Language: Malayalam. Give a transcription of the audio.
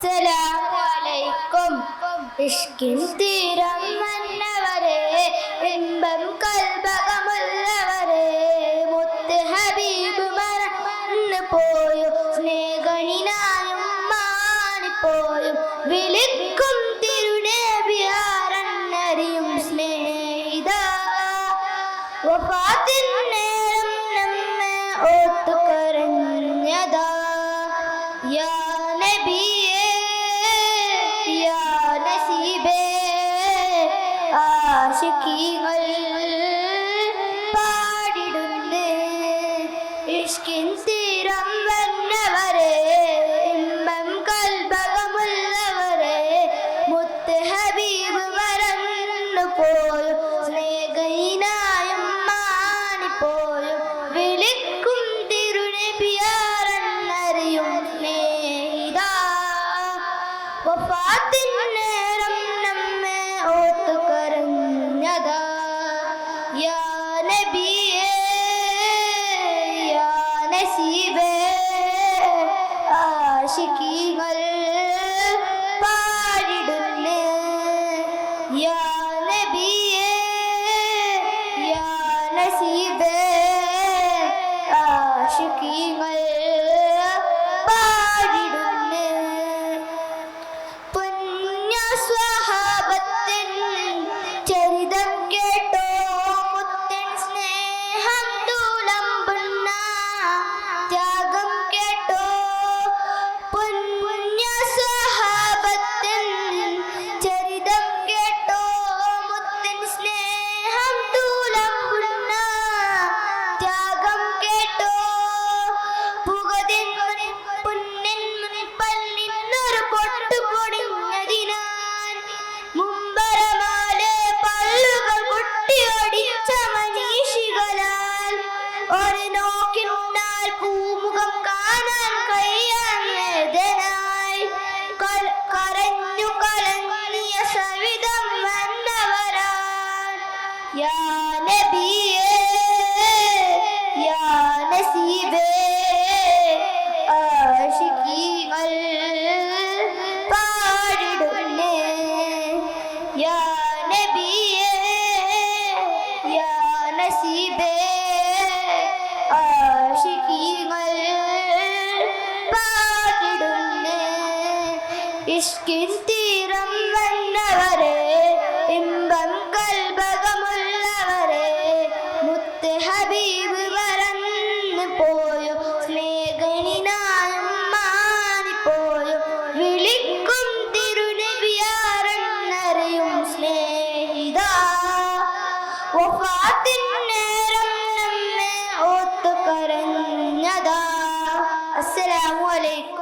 അസ്സലാമലൈക്കും. ഇഷ്കിൻ തീരം വന്നവരെ, ഇമ്പം കൽബകമുള്ളവരെ, മുത്ത് ഹബീബ് മറന്നു പോയും സ്നേഹനിനായും മാറിപ്പോയും വിളിക്കും തിരുനബിയാരന്നറിയും സ്നേഹിത. വഫാത്തിൻ നേരം നമ്മെ ഓർത്തു കരഞ്ഞതാ. യാ നബിയേ യാ നസീബേ, ആശിഖീങ്ങൾ പാടിടുന്നു. ഇഷ്കിൻ തീരം വന്നവരെ, ഇമ്പം കൽബകമുള്ളവരെ, മുത്ത് ഹബീബ് മറന്നു പോയും സ്നേഹയിനായും മാറിപ്പോയും വിളിക്കും തിരുനബിയാരന്നറിയും സ്നേഹിത. വഫാത്തിൻ നേരം നമ്മെ ഓർത്തു കരഞ്ഞതാ. യാ നബിയേ യാ നസീബേ, ആശിഖീങ്ങൾ പാടിടുന്നു. യാ നബിയേ യാ നസീബേ, ആശിഖീങ്ങൾ പാടിടുന്നു. പുണ്യ സ്വഹാബത്തിൻ ചരിതം കേട്ടോ, മുത്തൻ സ്നേഹം തുളുമ്പുന്ന ത്യാഗം കേട്ടോ. പുണ്യ സ്വഹാബത്തിൻ ചരിതം കേട്ടോ, മുത്തൻ സ്നേഹം തുളുമ്പുന്ന ത്യാഗം കേട്ടോ. പുകതിൻ പുന്നിൻ പല്ലിന്നൊരു പൊട്ടു പൊടിഞ്ഞതിനാൽ, മുമ്പരമാലെ പല്ലുകൾ പൊട്ടിയൊടിച്ച മനീഷികളാൽ, ഒരു നോക്കിനുണ്ടാൽ പൂമുഖം കാണാൻ കഴിയാൻ വേദനായി കരഞ്ഞു കലങ്ങിയ സവിധം വന്നവരാൻ. യാ നബിയേ യാ നസീബേ, ആശിഖീങ്ങൾ പാടിടുന്നു. യാ നബിയേ യാ നസീബേ, ആശിഖീങ്ങൾ പാടിടുന്നു. ഇഷ്കിൻ തീരം വന്നവരെ, ഇമ്പം കൽബകമുള്ളവരെ, മുത്ത് ഹബീബ് മറന്നു പോയും സ്നേഹനിനായും മാറിപ്പോയും വിളിക്കും തിരുനബിയാരന്നറിയും സ്നേഹിത. വഫാത്തിൻ നേരം നമ്മെ ഓർത്തു കരഞ്ഞതാ. അസ്സലാമു അലൈക്കും.